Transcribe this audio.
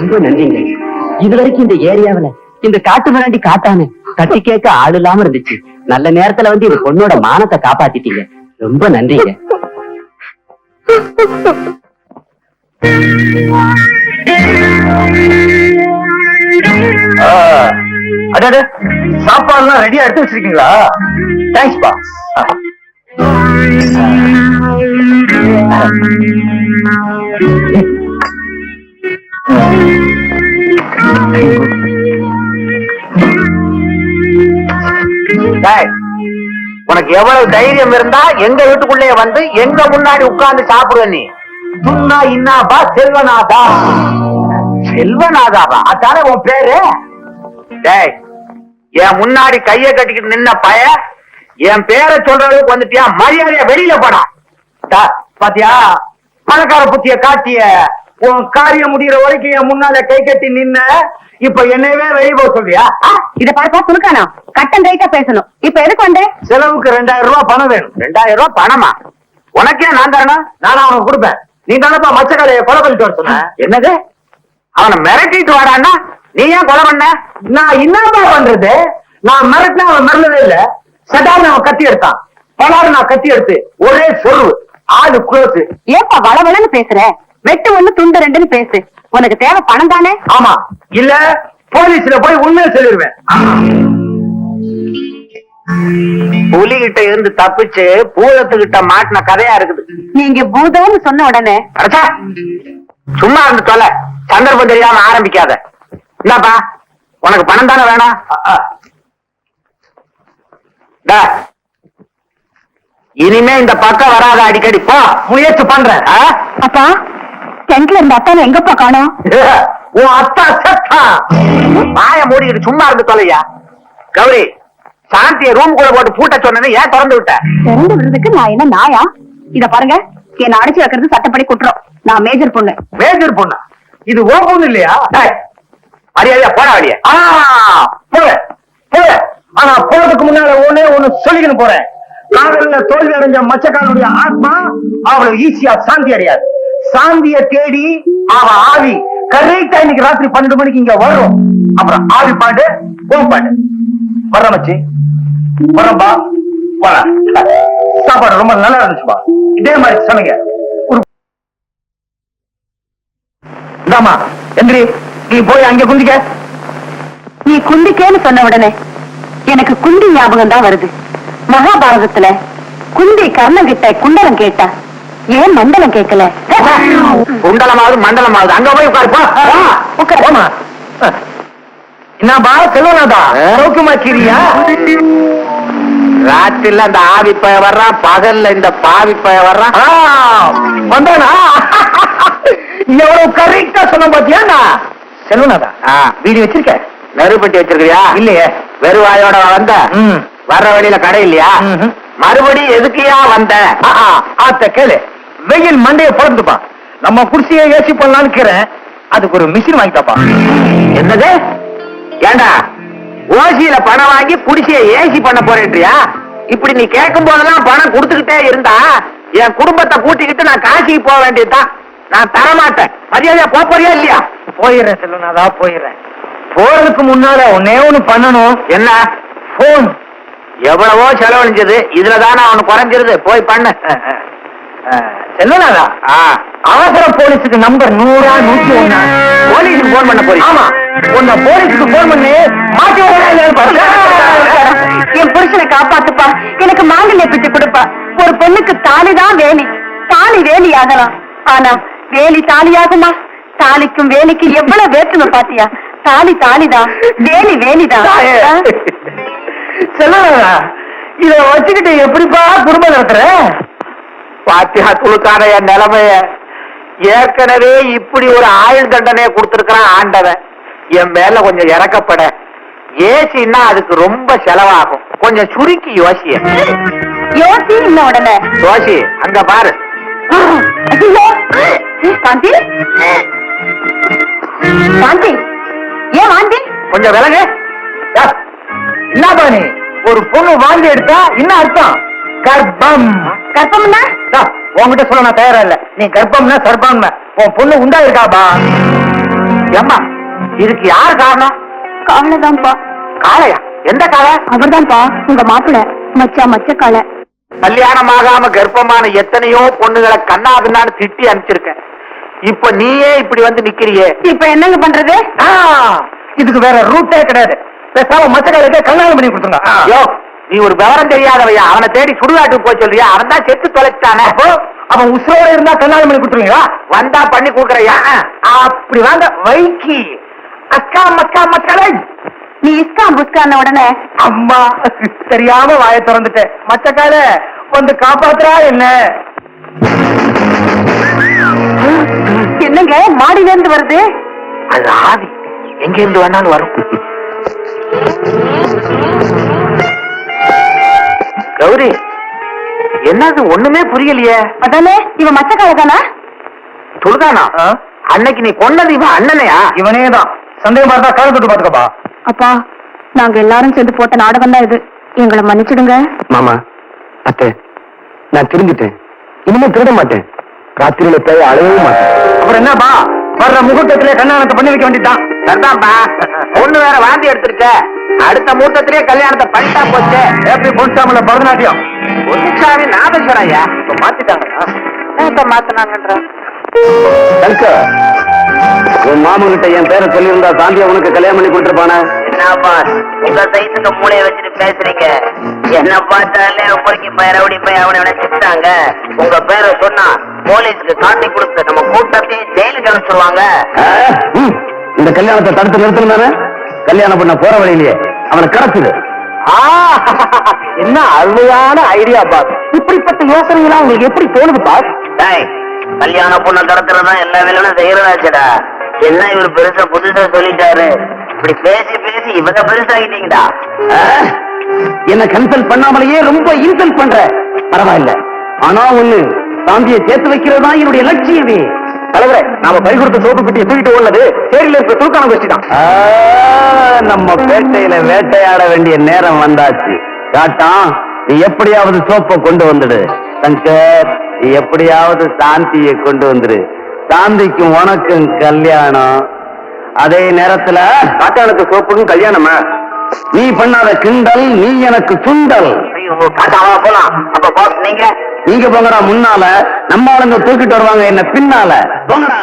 ரொம்ப நன்றிங்க. இது வரைக்கும் இந்த ஏரியாவில இந்த காட்டு மிராண்டி காட்டானு தட்டி கேட்க ஆள் இல்லாம இருந்துச்சு. நல்ல நேரத்துல வந்து இந்த பொண்ணோட மானத்தை காப்பாத்திட்டீங்க. ரொம்ப நன்றிங்க. அடடே, சாப்பாடுலாம் ரெடியா எடுத்து வச்சிருக்கீங்களா? தேங்க்ஸ் பா. உனக்கு எவ்வளவு தைரியம் இருந்தா எங்க வீட்டுக்குள்ளே வந்து எங்க முன்னாடி உட்கார்ந்து சாப்பிடுவ நீ? துன்னா இன்னாபா செல்வநாதா. செல்வநாதாவா? அதானே உன் பேரு? டேய், என் முன்னாடி கைய கட்டிக்கிட்டு நின்ன பய என் பேரை சொல்றதுக்கு வந்துட்டியா? மரியாதையா வெளியில போடா. பாத்தியா, பணக்கார புத்திய காட்டிய உன் காரியம் முடிகிற வரைக்கும் என் முன்னால கை கட்டி நின்ன. இப்ப என்னவே வெளியே போக சொல்றியா? இத பார்த்தா குறுக்கானா? கட்டன் ரைட்டா பேசணும். இப்ப எதுக்கு வந்த? செலவுக்கு 2000 ரூபாய் பணம் வேணும். 2000 ரூபாய் பணமா? உனக்கே நான் தரணும்? நானும் அவனுக்கு கொடுப்பேன். நீ தானப்பா மச்சக்கலையை கொலை பண்ணிட்டு வர சொன்ன. என்னது? அவனை மிரட்டிட்டு வாடான்னா நீ ஏன் கொலை பண்ண? நான் என்னப்பா பண்றது? நான் மிரட்டினா அவன் மிரளவே இல்ல. சடான்னு அவன் கத்தி எடுத்தான். பலாறு நான் கத்தி எடுத்து ஒரே சொல்லு, ஆளு குளோஸ். ஏப்பா வளவளன்னு பேசுற? வெட்டு ஒண்ணு துண்டு ரெண்டுன்னு பேசு. உனக்கு தேவை பணம் தானே? ஆமா, இல்ல போலீஸ்ல போய் உண்மையை சொல்லிடுவேன். புலிகிட்ட இருந்து தப்பிச்சு பூதத்துக்கிட்ட மாட்டின கதையா இருக்குது. நீங்க பூதம்னு சொன்ன உடனே அடச்சா, சும்மா இருந்து தொலை. சந்தர்ப்பம் தெரியாம ஆரம்பிக்காத. என்னப்பா, உனக்கு பணம் தானே வேணாம்? இனிமே இந்த பக்கம் வராத, அடிக்கடி போ. முயற்சி பண்றேன். அப்பா, டென்ட்ல இருந்த அத்தான எங்கப்பா காணோம்? உன் அத்தா செத்தா. வாய மூடிக்கிட்டு சும்மா இருந்து தொலையா. கௌரி, சாந்திய ரூம் கூட போட்டு பூட்ட சொன்னது ஏன் திறந்து விட்ட? திறந்து விடுறதுக்கு நான் என்ன நாயா? இத பாருங்க, என்ன அடைச்சு வைக்கிறது சட்டப்படி குற்றம். நான் மேஜர் பொண்ணு. மேஜர் பொண்ணா? இது ஓ பொண்ணு இல்லையா? மரியாதையா போட வழிய. போல. ஆனா போறதுக்கு முன்னால ஒண்ணு சொல்லிக்கணும் போறேன். காதல்ல தோல்வி அடைஞ்ச மச்சக்காரனுடைய ஆத்மா அவ்வளவு ஈஸியா சாந்தி அடையாது. சாந்திய தேடி அவ ஆவி கரெக்டா இன்னைக்கு ராத்திரி 12 மணிக்கு இங்க வரும். அப்புறம் ஆவி பாட்டு, ஓம் பாட்டு. வர மச்சி, வரப்பா. சாப்பாடு ரொம்ப நல்லா இருந்துச்சுப்பா. இதே மாதிரி சமைங்க. இந்தாமா எந்திரி, நீ போய் அங்க குந்திக்க. நீ குந்திக்கேன்னு சொன்ன உடனே எனக்கு குந்தி ஞாபகம் தான் வருது. மகாபாரதத்துல குந்தி கர்ணன் கிட்ட குண்டலம் கேட்டா, ஏன் மண்டலம் கேட்கல? குண்டலமாவது மண்டலமாவது அங்க போய் உட்காருப்பா. என்னப்பா செல்வநாதா, சௌக்கியமா கிரியா? ராத்திரில அந்த ஆவி பய வர்றான், பகல்ல இந்த பாவி பய வர்றான். வந்தானா? எவ்வளவு கரெக்டா சொன்ன பாத்தியா? செல்வநாதா, வீடு வச்சிருக்க? நெருப்பட்டி வச்சிருக்கியா? இல்லையே. வெறுவாயோட வந்த? வர்ற வழியில கடை இல்லையா? மறுபடியும் எதுக்கியா வந்த? ஆத்த கேளு, வெயில் மண்டைய பிறந்துப்பா. நம்ம குடிசையை ஏசி பண்ணலான்னு இருக்கிறேன். அதுக்கு ஒரு மிஷின் வாங்கிட்டாப்பா. என்னது? ஏண்டா, ஓசியில பணம் வாங்கி குடிசைய ஏசி பண்ண போறேன்றியா? இப்படி நீ கேட்கும் போதெல்லாம் பணம் கொடுத்துக்கிட்டே இருந்தா என் குடும்பத்தை கூட்டிக்கிட்டு நான் காசிக்கு போக வேண்டியதுதான். நான் தரமாட்டேன். மரியாதையா போறியா இல்லையா? போயிடுறேன் செல்வநாதா, போயிடுறேன். போறதுக்கு முன்னால ஒன்னே ஒண்ணு பண்ணணும். என்ன? போன். எவ்வளவோ செலவழிஞ்சது, இதுலதானே அவனு குறைஞ்சிருது. போய் பண்ணு. செல்வநாதா, அவசர போலீஸுக்கு நம்பர் 100 101. போலீஸுக்கு போன் பண்ண போறீங்க? ஆமா, உன்ன போலீஸுக்கு போன் பண்ணி மாட்டி என் புருஷனை காப்பாத்துப்பா, எனக்கு மாங்கல்ய பிச்சு கொடுப்பா. ஒரு பொண்ணுக்கு தாலிதான் வேலி, தாலி வேலி ஆகலாம். ஆனா வேலி தாலியாகுமா? தாலிக்கும் வேலிக்கு எவ்வளவு வேற்றுமை பாத்தியா? தாலி தாலிதான், வேலி வேலிதான். செல்வநாதா, இத வச்சுக்கிட்டு எப்படிப்பா குடும்பம் நடத்துற? பாத்தியா துளுக்கான என் நிலைமைய. ஏற்கனவே இப்படி ஒரு ஆயுள் தண்டனையை கொடுத்திருக்கிறான் ஆண்டவன். என் மேல கொஞ்சம் இறக்கப்பட. ஏசின்னா அதுக்கு ரொம்ப செலவாகும். கொஞ்சம் சுருக்கி யோசிய. யோசி இன்னும் உடனே யோசி. அங்க பாரு. சாந்தி, சாந்தி, ஏன் வாந்தி? கொஞ்சம் விலகு. என்னப்பா நீ? ஒரு பொண்ணு வாந்தி எடுத்தா என்ன அர்த்தம்? கர்ப்பம். கர்ப்பம்னா? உன்கிட்ட சொல்ல நான் தயாரா இல்ல. நீ கர்ப்பம்னா சர்ப்பம். உன் பொண்ணு உண்டா இருக்காப்பா? ஏம்மா இதுக்கு யாரு காரணம்? காலதான்ப்பா. காளையா? எந்த காளை? அவர்தான்ப்பா உங்க மாப்பிள்ள மச்ச காலை. கல்யாணம் ஆகாம கர்ப்பமான எத்தனையோ பொண்ணுகளை கண்ணா பின்னான்னு திட்டி அனுப்பிச்சிருக்கேன். இப்ப நீயே இப்படி வந்து நிக்கிறியே. இப்ப என்னங்க பண்றது? இதுக்கு வேற ரூட்டே கிடையாது. பேசாம மச்சக்காலுக்கு கல்யாணம் பண்ணி கொடுத்துங்க. யோ, நீ ஒரு விவரம் தெரியாதவையா. அவனை தேடி சுடுகாட்டுக்கு போய் சொல்றியா? அவன் தான் செத்து தொலைச்சானே. அப்போ அவன் உசுரோட இருந்தா கல்யாணம் பண்ணி கொடுத்துருவீங்களா? வந்தா பண்ணி கொடுக்கறையா? அப்படி வாங்க வைக்கி. அக்கா மக்கா மக்களே, நீ இஸ்காம் புஸ்கான உடனே அம்மா தெரியாம வாயை திறந்துட்டேன். மச்சக்கால வந்து காப்பாத்துறா என்ன? என்னங்க மாடியில இருந்து வருது? அது ஆவி எங்க இருந்து வேணாலும் வரும். கௌரி, என்னது ஒண்ணுமே புரியலையே. அதானே இவன் மச்சக்கால தானா? சொல்லுதானா? அன்னைக்கு நீ கொன்னது இவன் அண்ணனையா? இவனே தான். சந்தேகமா இருந்தா கால தொட்டு பாத்துக்கப்பா. அப்பா, நாங்க எல்லாரும் சேர்ந்து போட்ட நாடகம் தான் இது. எங்களை மன்னிச்சிடுங்க. மாமா, அத்தை, நான் திரும்பிட்டேன். இனிமே திருட மாட்டேன். ராத்திரியில போய் அழவும் மாட்டேன். அப்புறம் என்னப்பா, வர்ற முகூர்த்தத்திலே கல்யாணத்தை பண்ணி வைக்க வேண்டியதுதான். சரிதான்பா. பொண்ணு வேற வாந்தி எடுத்திருக்க. அடுத்த முகூர்த்தத்திலே கல்யாணத்தை பண்ணிட்டா போச்சு. எப்படி பொன்சாமில பரதநாட்டியம் பொன்னுச்சாமி நாதேஸ்வரையா இப்ப மாத்திட்டாங்க. மாத்தினாங்கன்ற சங்கர், உன் மாமன் கிட்ட என் பேரை சொல்லியிருந்தா சாந்தியா உனக்கு கல்யாணம் பண்ணி கொடுத்துருப்பானே. என்னப்பா உங்க சைஸுக்கு மூளைய வச்சுட்டு பேசுறீங்க? என்ன பார்த்தாலே பொறுக்கி பயிர் ரவுடி போய் அவனை நினைச்சுட்டாங்க. உங்க பேரை சொன்னா போலீஸ்க்கு காட்டி கொடுத்து நம்ம கூட்டத்தையும் ஜெயிலுக்கு அனுப்பிச்சிருவாங்க. இந்த கல்யாணத்தை தடுத்து நிறுத்தணும் தானே? கல்யாணம் பண்ண போற வழியிலேயே அவனை கடத்துது. என்ன அருமையான ஐடியா பாஸ். இப்படிப்பட்ட யோசனை எல்லாம் உங்களுக்கு எப்படி தோணுது பாஸ்? டேய், கல்யாண பொண்ணை கடத்துறதா எல்லா வேலையும் செய்யறதாச்சடா. என்ன இவர் பெருசா புதுசா சொல்லிட்டாரு. இப்படி பேசி பேசி இவங்க பெருசாகிட்டீங்கடா. என்ன கன்சல்ட் பண்ணாமலேயே ரொம்ப இன்சல்ட் பண்ற. பரவாயில்ல, ஆனா ஒண்ணு, சாந்தியை சேர்த்து வைக்கிறது தான் என்னுடைய லட்சியமே. தலைவரே, நாம பறி கொடுத்த சோப்பு பெட்டியை தூக்கிட்டு ஓடுனது சேரியில இருக்க தூக்கான கோஷ்டி தான். நம்ம பேட்டையில வேட்டையாட வேண்டிய நேரம் வந்தாச்சு. காட்டான், நீ எப்படியாவது சோப்பை கொண்டு வந்துடு. சங்கர், நீ எப்படியாவது சாந்தியை கொண்டு வந்துடு. சாந்திக்கும் உனக்கும் கல்யாணம். அதே நேரத்துல காட்டானுக்கு சோப்புக்கும் கல்யாணமா? நீ பண்ணாத கிண்டல், நீ எனக்கு சுண்டல். ஐயோ, காட்டாவா போலாம். அப்ப பாஸ் நீங்க நீங்க போங்கடா முன்னால, நம்ம ஆளுங்க தூக்கிட்டு வருவாங்க என்ன பின்னால. போங்கடா.